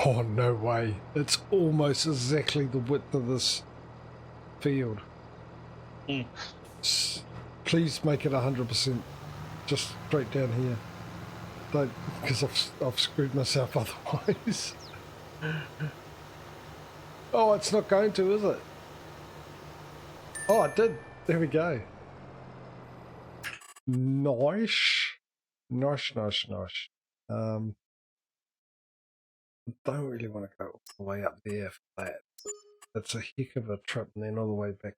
Oh, no way. It's almost exactly the width of this field. Mm. Please make it 100%. Just straight down here. Don't, because I've screwed myself otherwise. Oh, it's not going to, is it? Oh, it did. There we go. Nice. Nice, nice, nice. I don't really want to go all the way up there for that. It's a heck of a trip and then all the way back.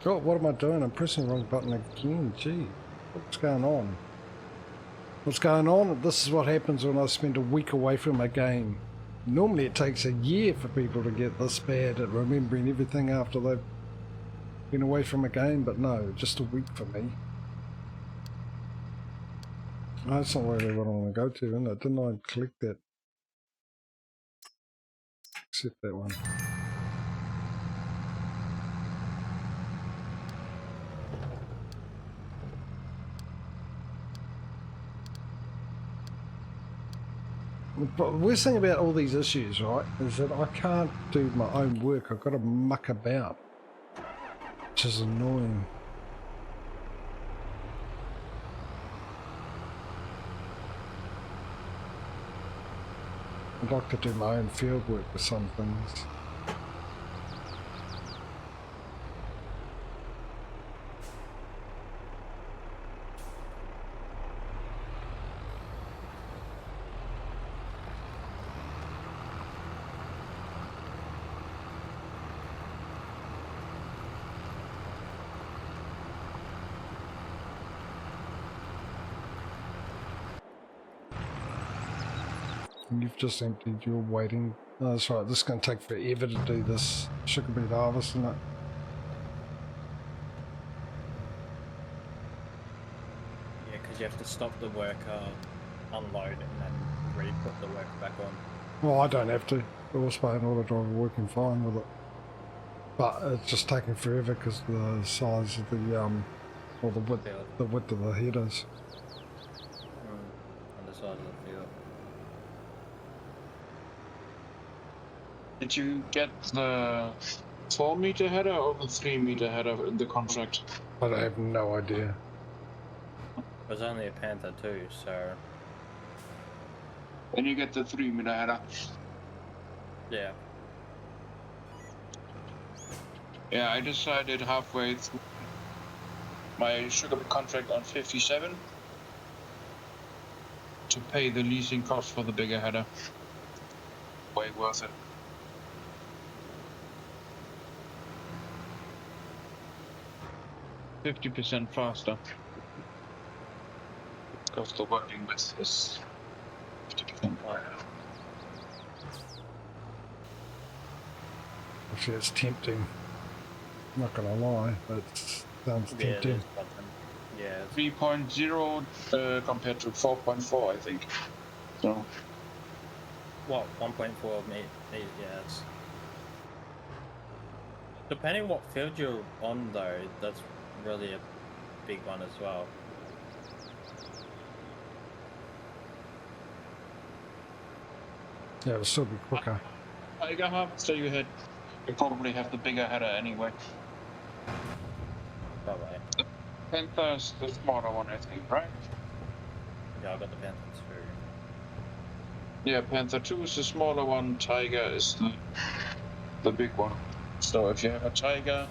God, what am I doing? I'm pressing the wrong button again. Gee, what's going on? What's going on? This is what happens when I spend a week away from a game. Normally it takes a year for people to get this bad at remembering everything after they've been away from a game, but no, just a week for me. No, that's not really what I want to go to, isn't it? Didn't I click that? Except that one. But the worst thing about all these issues, right, is that I can't do my own work. I've got to muck about, which is annoying. I'd like to do my own field work with some things. You've just emptied your waiting. Oh, that's right, this is going to take forever to do this sugar beet harvest, isn't it? Yeah, because you have to stop the worker, unload, and then re-put the worker back on. Well, I don't have to. The horsepower and auto drive are working fine with it. But it's just taking forever because the size of the, or the width of the headers. On the size of the field. Did you get the 4-meter header or the 3-meter header in the contract? I have no idea. It was only a Panther too, so... Then you get the 3-meter header. Yeah. Yeah, I decided halfway through my sugar beet contract on 57 to pay the leasing cost for the bigger header. Way worth it. %50 faster. Because the working width is 50% higher. Actually, it's tempting. I'm not going to lie, but it sounds tempting. Yeah. 3.0 compared to 4.4, I think. So. What, 1.4 meters? Yeah, it's... Depending what field you're on though, that's really a big one as well. Yeah, it'll still be quicker. Tiger harvester you had, you probably have the bigger header anyway. Probably. Panther is the smaller one, I think, right? Yeah, I got the Panther 2. Yeah, Panther 2 is the smaller one, Tiger is the big one. So if you have a Tiger,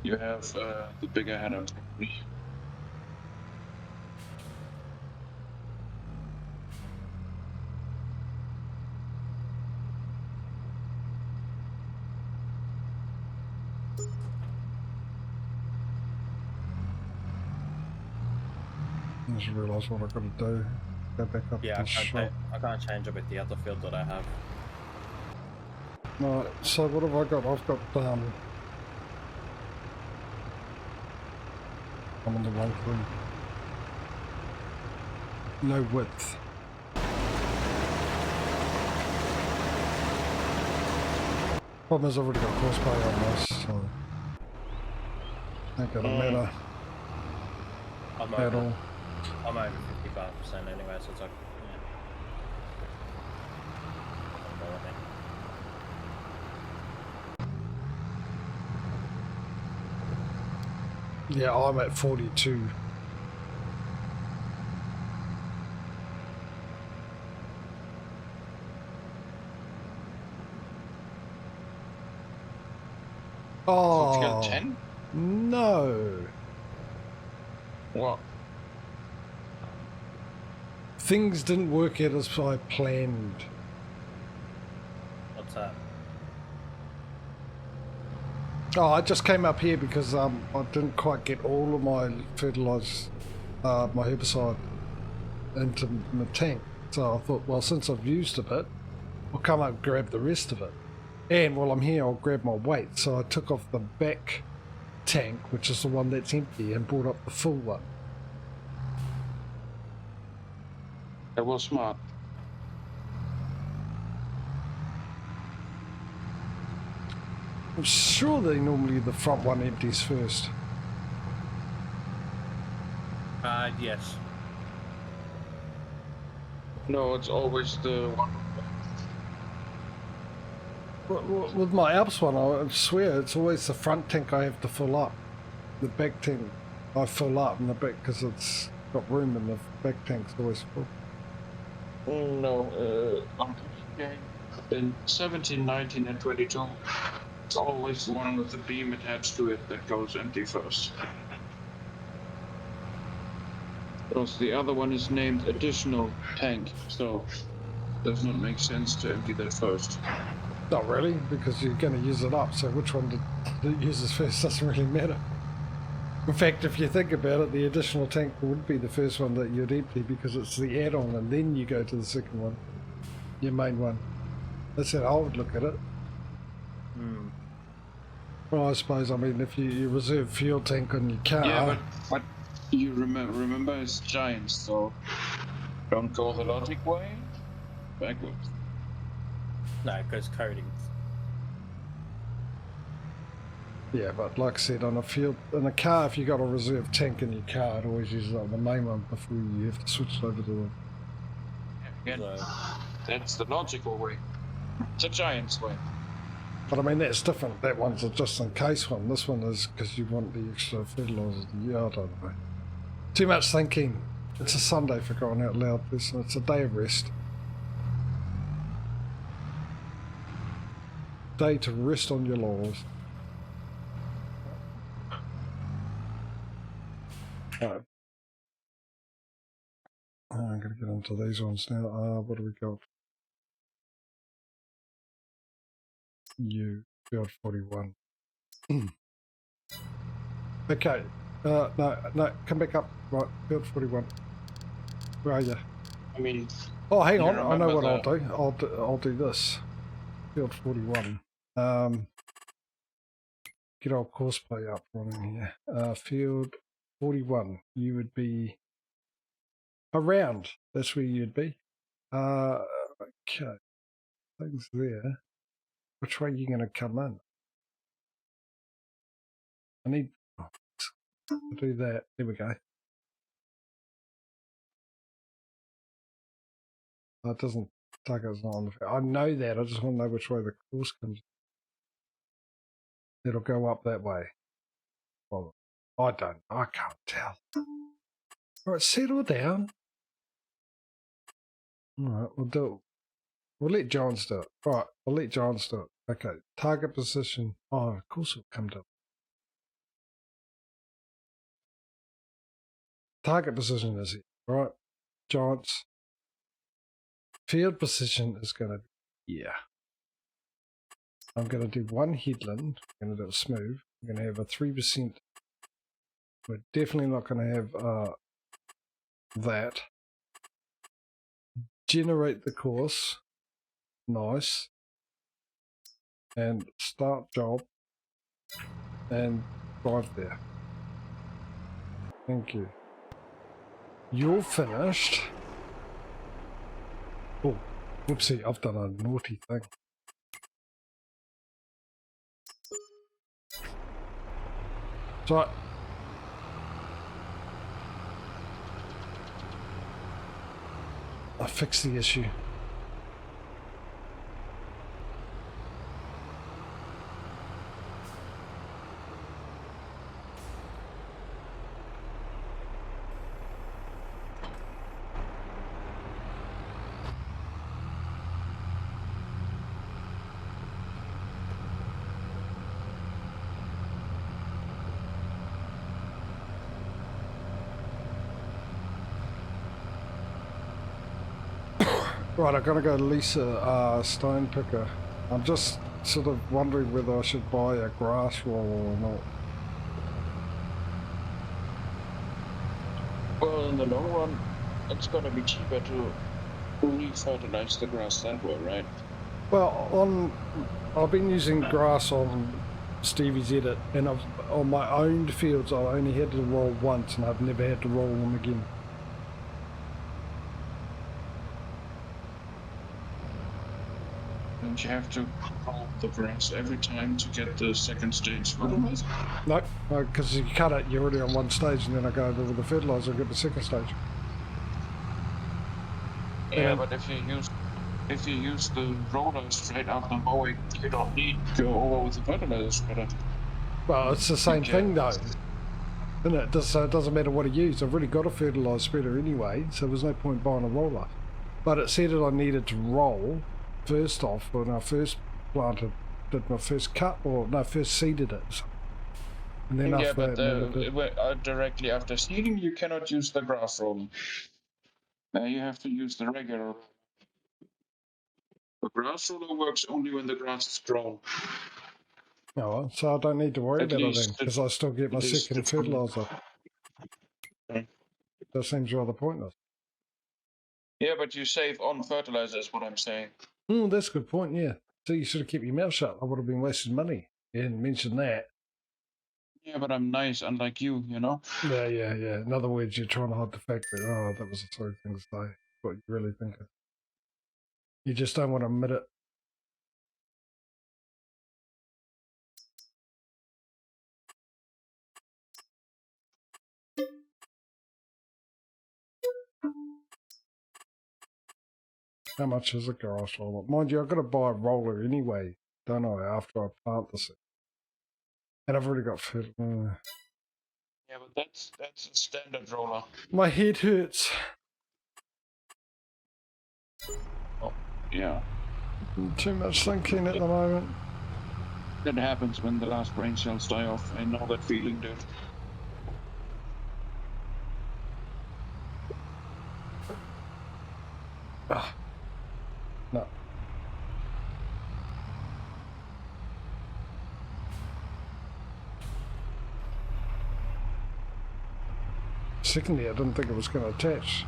you have the bigger header probably. I just realised what I've got to do. Go back up to the shop. I can't change it with the other field that I have. Right, so what have I got? I've got, I'm on the wrong thing. No width. Problem is I've already got horsepower on this, so ain't gonna matter I'm at all. I'm over 55% anyway, so it's like, yeah. Doesn't bother me. Yeah, I'm at 42. For fuel Oh, 10? no. What? Things didn't work out as I planned. What's that? Oh, I just came up here because I didn't quite get all of my fertilizer, my herbicide into my tank. So I thought, well, since I've used a bit, I'll come up and grab the rest of it. And while I'm here, I'll grab my weight. So I took off the back tank, which is the one that's empty, and brought up the full one. That was smart. I'm sure they normally the front one empties first. Yes. No, it's always the one. With my Alps one, I swear it's always the front tank I have to fill up. The back tank I fill up in the back because it's got room in the back tank's always full. No, on in 17, 19, and 22, it's always the one with the beam attached to it that goes empty first. Because the other one is named additional tank, so it does not make sense to empty that first. Not really, because you're going to use it up, so which one it uses first doesn't really matter. In fact, if you think about it, the additional tank would be the first one that you'd empty because it's the add-on, and then you go to the second one, your main one. That's how I would look at it. Hmm. Well, I suppose, I mean, if you reserve fuel tank on your car... Yeah, but you remember it's giants, so don't go the logic way, backwards. No, it goes coding. Yeah, but like I said, on in a car, if you got a reserve tank in your car, it always uses up the main one before you have to switch it over to the... Again, that's the logical way. It's a giant's way. But I mean, that's different. That one's a just in case one. This one is because you want the extra fertilizer. Yeah, I don't know. Too much thinking. It's a Sunday for crying out loud, person. It's a day of rest. Day to rest on your laurels. Right. I'm going to get into these ones now. What do we got? You, field 41. Okay. No, come back up. Right, field 41. Where are you? I mean, Oh, hang you on. I know what remember I'll do. I'll do this. Field 41. Get our course play up running here. Field 41. You would be around. That's where you'd be. Okay. Things there. Which way are you going to come in? I need to do that. There we go. That doesn't take us on. I know that. I just want to know which way the course comes. It'll go up that way. Well, I can't tell. All right, settle down. All right, we'll do it. We'll let Johns do it. All right, we'll let Johns do it. Okay, target position. Oh, of course it'll come to. Target position is here. All right, Johns. Field position is going to be here. I'm going to do one headland. I'm going to do it smooth. I'm going to have a 3%. We're definitely not going to have that. Generate the course. Nice. and start job and drive there. Thank you. You're finished. Oh, whoopsie, I've done a naughty thing. So I fixed the issue. Right, I'm gonna go lease a stone picker. I'm just sort of wondering whether I should buy a grass roller or not. Well, in the long run, it's gonna be cheaper to re-fertilize the grass that way, right? Well, I've been using grass on Stevie's edit, and on my owned fields I only had to roll once, and I've never had to roll them again. Don't you have to roll the grass every time to get the second stage fertilizer? No, because you cut it, you're already on one stage, and then I go over with the fertilizer and get the second stage. Yeah, but if you use the roller straight after mowing, you don't need to go over with the fertilizer spreader. Well, it's the same thing though, isn't it? So it doesn't matter what I use. I've already got a fertilizer spreader anyway, so there's no point buying a roller. But it said that I needed to roll first off when I first planted, did my first cut, or no, first seeded it. And then Yeah, after but that, directly after seeding, you cannot use the grass roller. You have to use the regular. The grass roller works only when the grass is grown. oh, well, so I don't need to worry At about it least then, because I still get my at least second the fruit. fertilizer. Okay. That seems rather pointless. Yeah, but you save on fertilizer is what I'm saying. That's a good point, yeah. So you should have kept your mouth shut. I would have been wasting money. You didn't mention that. Yeah, but I'm nice, unlike you, you know? Yeah. In other words, you're trying to hide the fact that, oh, that was a sorry thing to say. What you really thinking. You just don't want to admit it. How much is a grass roller? Mind you, I've got to buy a roller anyway, don't I, after I plant the seed. And I've already got fertilizer. Yeah, but that's a standard roller. My head hurts. Oh, yeah. Too much thinking at the moment. That happens when the last brain cells die off. I know that feeling, dude. No. Secondly, I didn't think it was going to attach.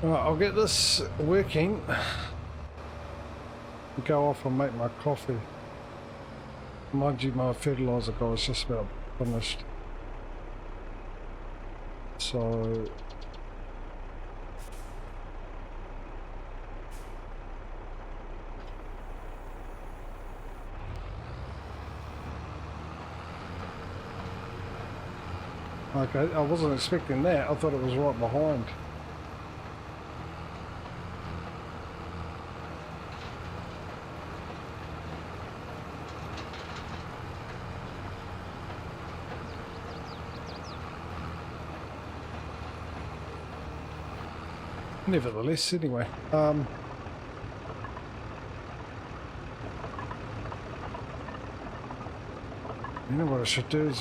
Right, I'll get this working. Go off and make my coffee. Mind you, my fertilizer guy's just about finished. So okay, I wasn't expecting that. I thought it was right behind. Nevertheless, anyway. You know what I should do is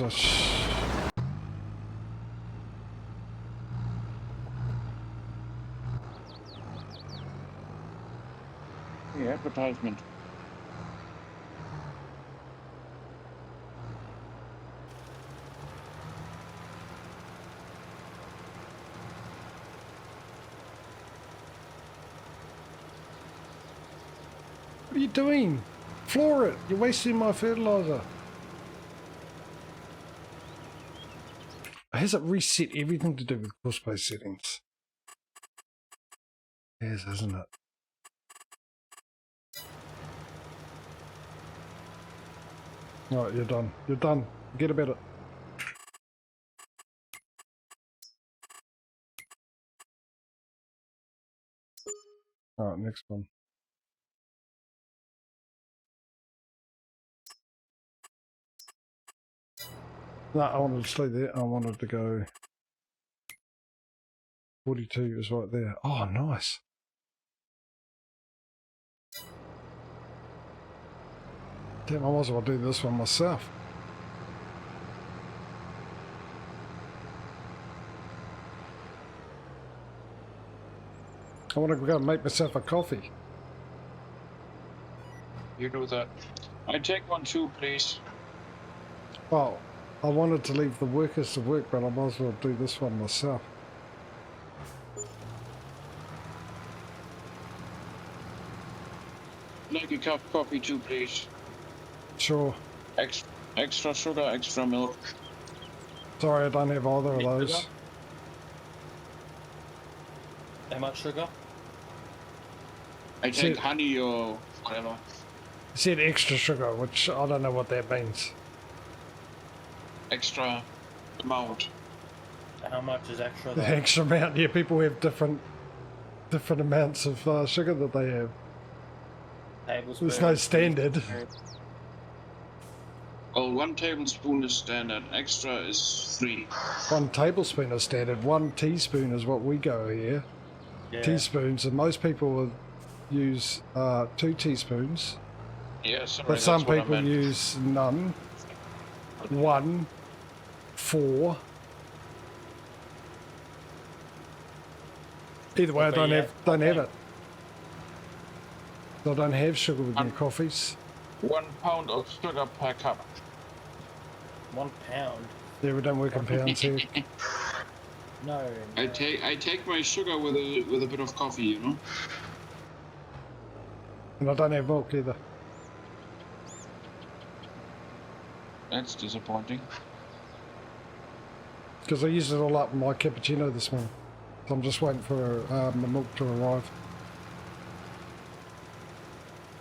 The advertisement. What are you doing? Floor it! You're wasting my fertilizer. Has it reset everything to do with course space settings? Yes, hasn't it? Alright, you're done. You're done. Forget about it. Alright, next one. No, I wanted to stay there. I wanted to go 42 is right there. Oh, nice. Damn, I might as well do this one myself. I want to go and make myself a coffee. You do that. I take one too, please. Oh, I wanted to leave the workers to work, but I might as well do this one myself. Like a cup of coffee too, please. Sure. Extra sugar, extra milk. Sorry, I don't have either of those. Sugar? How much sugar? I take honey or whatever. It said extra sugar, which I don't know what that means. Extra amount. How much is extra? The extra amount, yeah, people have different amounts of sugar that they have. Tablespoon. There's no standard. Well, 1 tablespoon is standard. Extra is 3. 1 tablespoon is standard. 1 teaspoon is what we go here. Yeah. Teaspoons, and most people will use 2 teaspoons. Yeah, sorry, But some that's what I people meant. use none. 1, 4. Either way, I Okay, don't yeah, have it. I don't have sugar with my coffees. 1 pound of sugar per cup. 1 pound. Yeah, we don't work in pounds here. No. I take my sugar with a bit of coffee, you know. And I don't have milk either. That's disappointing. Because I used it all up in my cappuccino this morning. So I'm just waiting for the milk to arrive.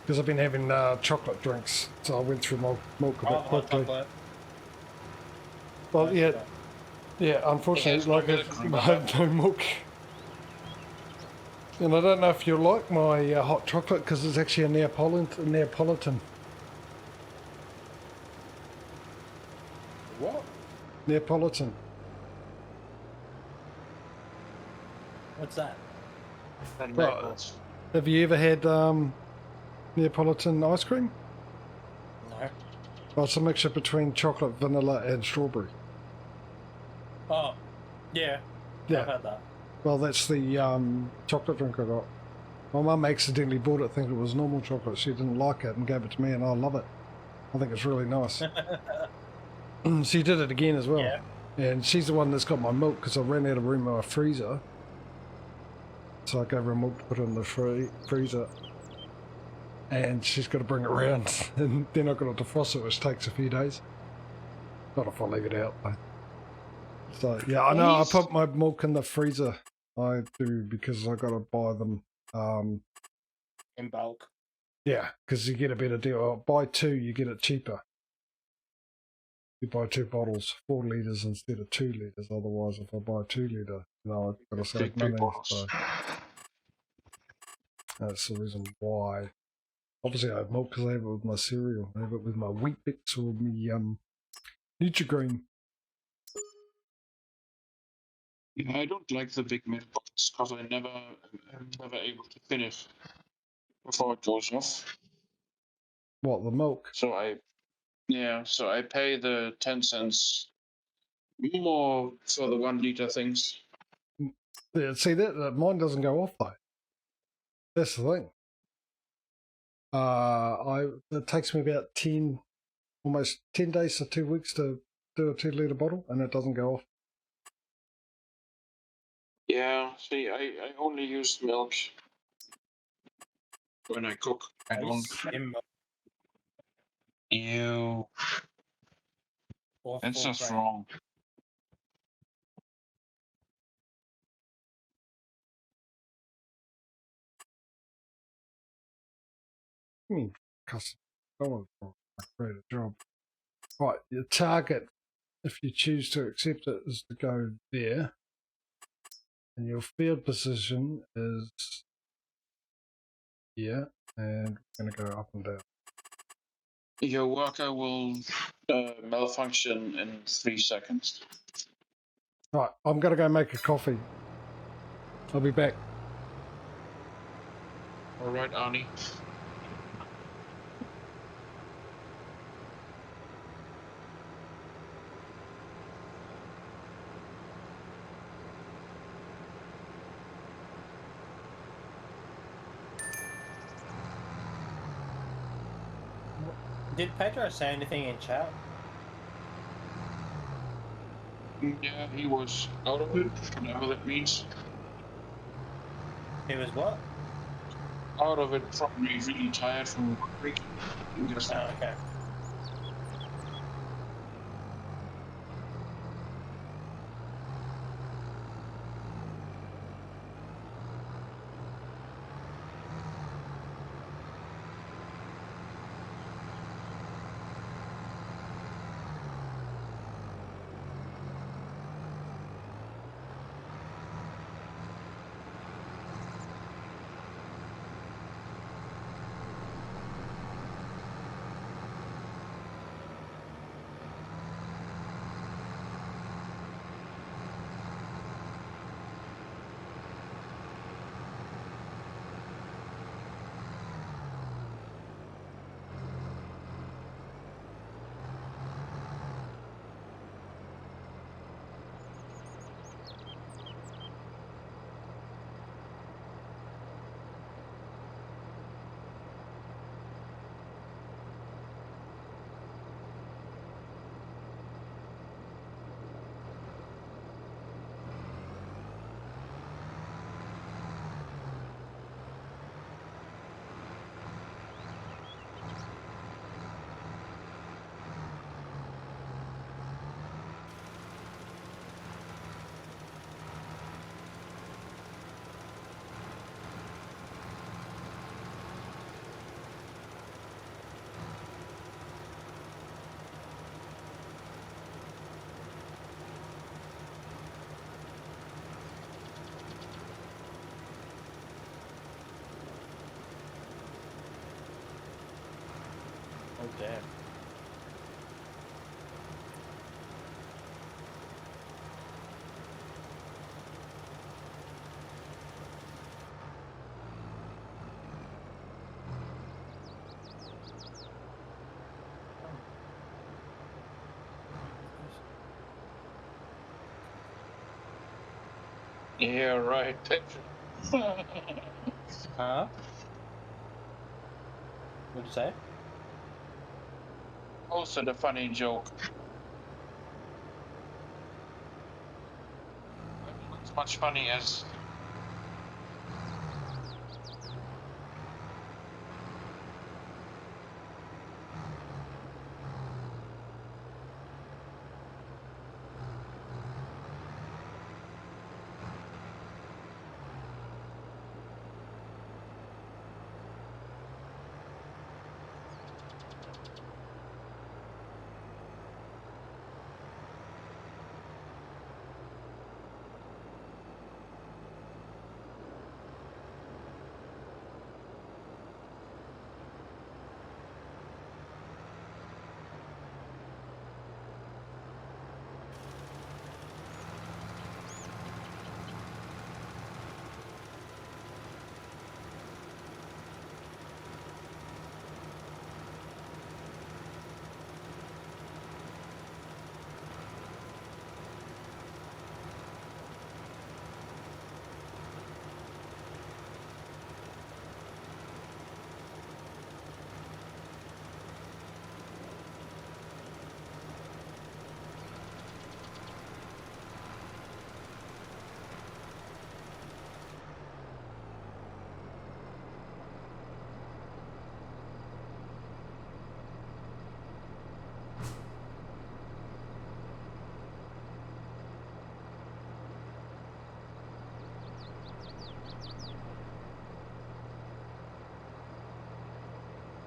Because I've been having chocolate drinks, so I went through my milk a bit Hot quickly. chocolate. Well, yeah, unfortunately, like I have no milk. And I don't know if you like my hot chocolate, because it's actually a Neapolitan. What? Neapolitan. What's that? And Well, maples. Have you ever had Neapolitan ice cream? No. Well, it's a mixture between chocolate, vanilla, and strawberry. Oh, yeah. Yeah. I've had that. Well, that's the chocolate drink I got. My mum accidentally bought it thinking it was normal chocolate. She didn't like it and gave it to me, and I love it. I think it's really nice. She did it again as well. Yeah. And she's the one that's got my milk because I ran out of room in my freezer. So I gave her milk to put in the freezer. And she's got to bring it round. And then I've got to defrost it, which takes a few days. Not if I leave it out, though. So, yeah, I know I put my milk in the freezer. I do because I got to buy them. In bulk. Yeah, because you get a better deal. Buy 2, you get it cheaper. You buy 2 bottles, 4 litres instead of 2 litres. Otherwise, if I buy a 2 litre, I've got to save Take 3 money. bottles. So that's the reason why. Obviously, I have milk because I have it with my cereal. I have it with my Wheat Bix or my Nutri-Grain. Yeah, I don't like the big milk box because I'm never able to finish before it goes off. What, the milk? So I pay the 10 cents more for the 1 liter things. Yeah, see, that mine doesn't go off though. That's the thing. It takes me about almost 10 days to 2 weeks to do a 2 litre bottle, and it doesn't go off. Yeah, see, I only use milk when I cook. I don't. In Ew, or that's full just cream. wrong. Custom. I want to create a job. Right, your target, if you choose to accept it, is to go there, and your field position is here, and we're going to go up and down. Your worker will malfunction in 3 seconds. Right, I'm going to go make a coffee. I'll be back. All right, Arnie. Did Patrio say anything in chat? Yeah, he was out of it, whatever that means. He was what? Out of it, probably really tired from drinking. Just Oh, okay. Oh damn. yeah, right. Huh? What'd you say? Also, the funny joke. Not as much funny as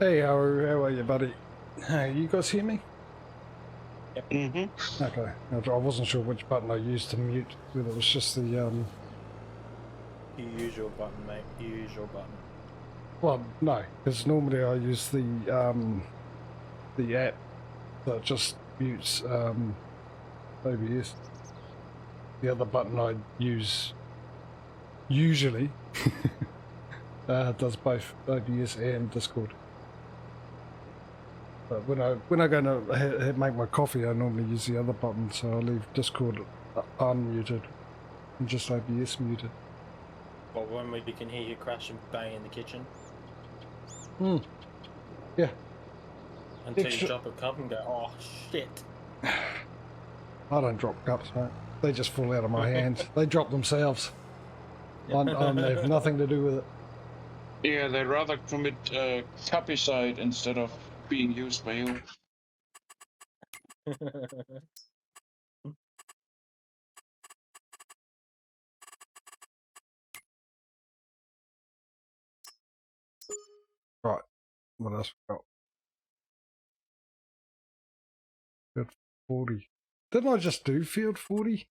Hey, how are you, buddy? You guys hear me? Yep. Mm-hmm. Okay. I wasn't sure which button I used to mute, whether it was just the, You use your button, mate. You use your button. well, no, because normally I use the app that just mutes, OBS. The other button I use, usually, does both OBS and Discord. But when I go to make my coffee, I normally use the other button, so I leave Discord unmuted and just OBS muted. Well, when we can hear you crash and bang in the kitchen. Yeah. Until you drop a cup and go, oh shit. I don't drop cups, mate. They just fall out of my hands. They drop themselves. I have nothing to do with it. Yeah, they rather commit copyright instead of being used by you. Right. What else we got? Field 40. Didn't I just do Field 40?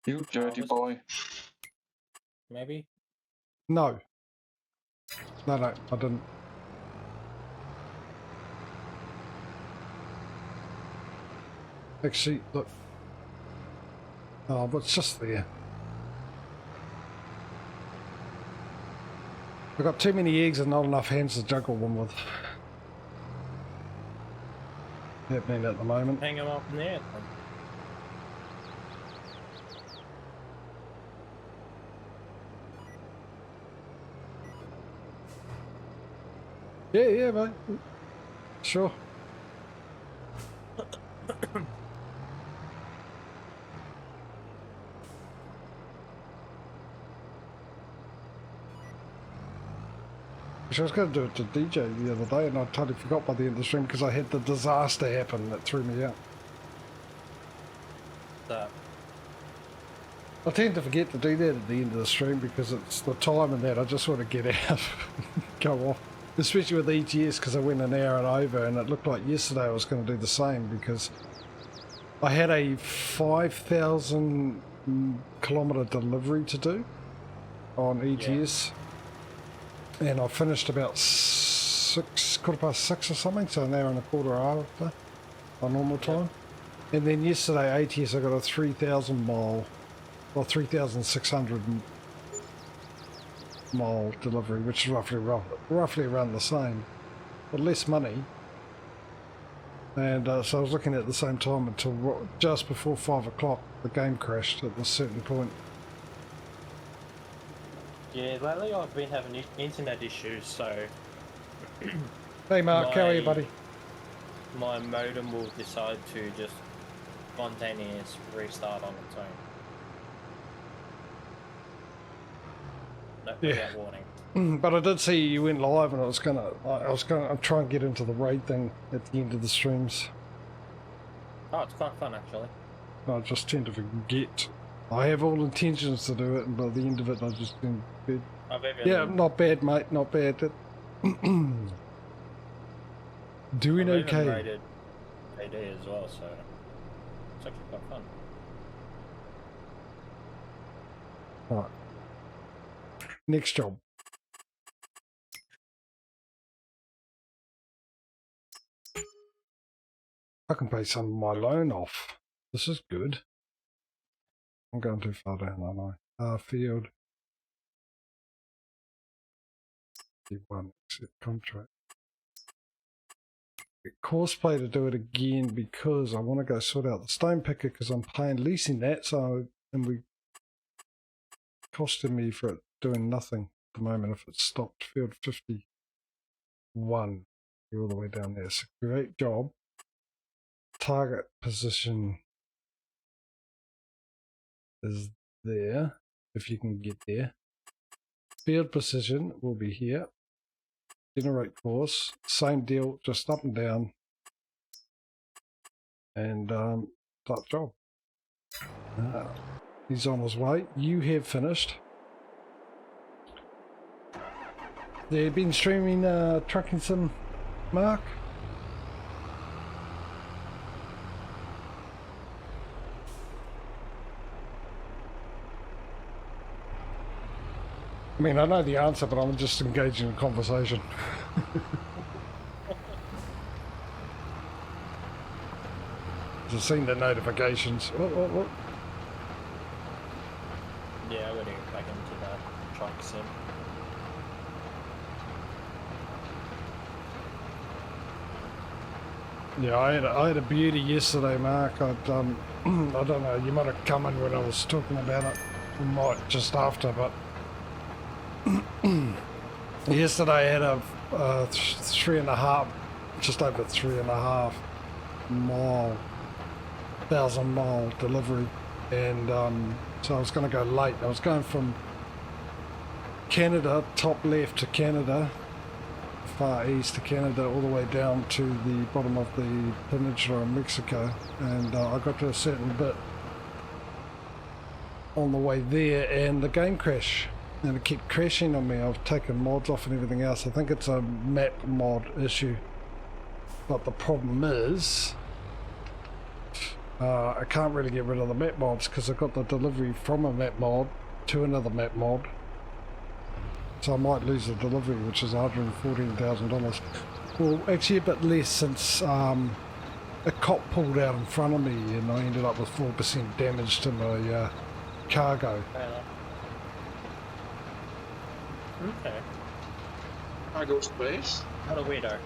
You dirty boy. Maybe? No. No, I didn't. Actually, look. Oh, but it's just there. I've got too many eggs and not enough hands to juggle them with. Happening at the moment. Hang them up in there. Yeah, mate. Sure. I was going to do it to DJ the other day, and I totally forgot by the end of the stream because I had the disaster happen that threw me out. That. I tend to forget to do that at the end of the stream because it's the time and that I just want to get out, go off. Especially with ETS because I went an hour and over, and it looked like yesterday I was going to do the same because I had a 5,000 kilometre delivery to do on ETS. Yeah. And I finished about 6:15 or something, so an hour and a quarter after on normal time. And then yesterday, ATS, I got a 3,000 mile, or 3,600 mile delivery, which is roughly around the same, but less money. And so I was looking at the same time until just before 5 o'clock, the game crashed at a certain point. Yeah, lately I've been having internet issues, so... Hey Mark, how are you, buddy? My modem will decide to just spontaneous restart on its own. Without warning. But I did see you went live, and I'm trying to get into the raid thing at the end of the streams. Oh, it's quite fun actually. I just tend to forget. I have all intentions to do it, and by the end of it, I just been bed. Yeah, not bad, mate. Not bad. Doing okay. I've raided AD as well, so it's actually quite fun. Right. Next job. I can pay some of my loan off. This is good. I'm going too far down, aren't I? Field. One exit contract. Courseplay to do it again because I want to go sort out the stone picker because I'm paying leasing that, so and we costing me for it doing nothing at the moment if it's stopped. Field 51. You're all the way down there. So great job. Target position is there, if you can get there. Field position will be here. Generate course, same deal, just up and down. And start job. He's on his way. You have finished. Yeah, you been streaming Trucking Sim, Mark? I mean, I know the answer, but I'm just engaging in conversation. I've seen the notifications. Oh. Yeah, we're gonna get back into that truck sim. Yeah, I had a beauty yesterday, Mark. I don't know, you might have come in when I was talking about it. You might just after, but yesterday I had a 3.5, just over 3.5 mile, 1,000-mile delivery, and so I was going to go late. I was going from Canada, top left to Canada, far east to Canada, all the way down to the bottom of the peninsula in Mexico, and I got to a certain bit on the way there and the game crashed, and it kept crashing on me. I've taken mods off and everything else. I think it's a map mod issue, but the problem is I can't really get rid of the map mods because I got the delivery from a map mod to another map mod. So I might lose the delivery, which is $114,000. Well, actually a bit less, since a cop pulled out in front of me and I ended up with 4% damage to my cargo. Okay. Cargo space. What a weirdo.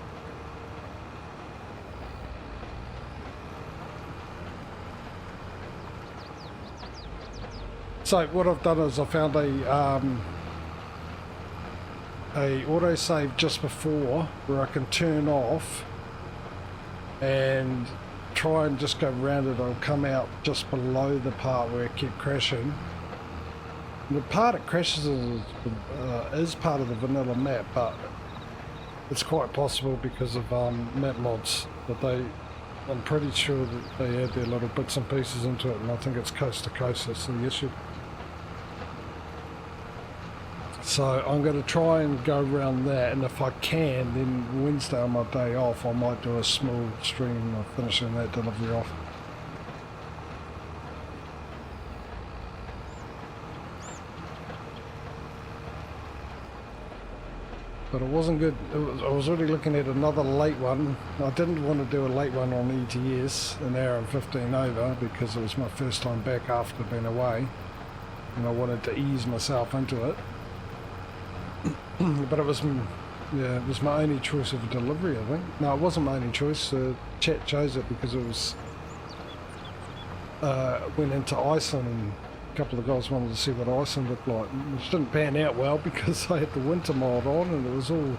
So what I've done is I found a autosave just before where I can turn off and try and just go around it. I'll come out just below the part where it kept crashing. And the part it crashes is part of the vanilla map, but it's quite possible because of map mods that I'm pretty sure that they add their little bits and pieces into it, and I think it's coast to coast. That's the issue. So I'm going to try and go around that, and if I can, then Wednesday on my day off I might do a small stream of finishing that delivery off. But it wasn't good. I was already looking at another late one. I didn't want to do a late one on ETS, an hour and 15 over, because it was my first time back after being away, and I wanted to ease myself into it. But it was my only choice of a delivery, I think. No, it wasn't my only choice. Chat chose it because it was went into Iceland, and a couple of guys wanted to see what Iceland looked like, which didn't pan out well because I had the winter mod on and it was all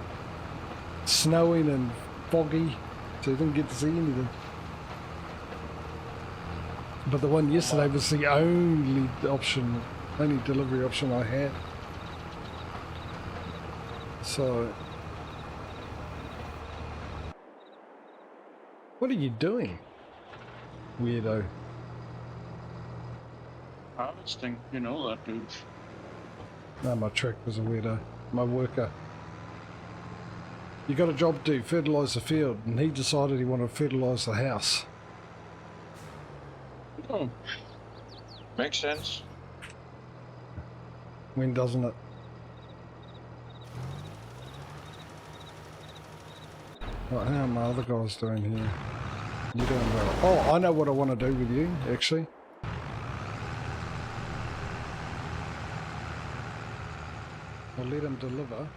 snowing and foggy, so you didn't get to see anything. But the one yesterday was the only delivery option I had. So, what are you doing, weirdo? Harvesting, you know that, dude. No, my trick was a weirdo. My worker. You got a job to do, fertilise the field, and he decided he wanted to fertilise the house. Oh, makes sense. When doesn't it? Right, how are my other guys doing here? You're doing well. Oh, I know what I want to do with you, actually. I'll let him deliver.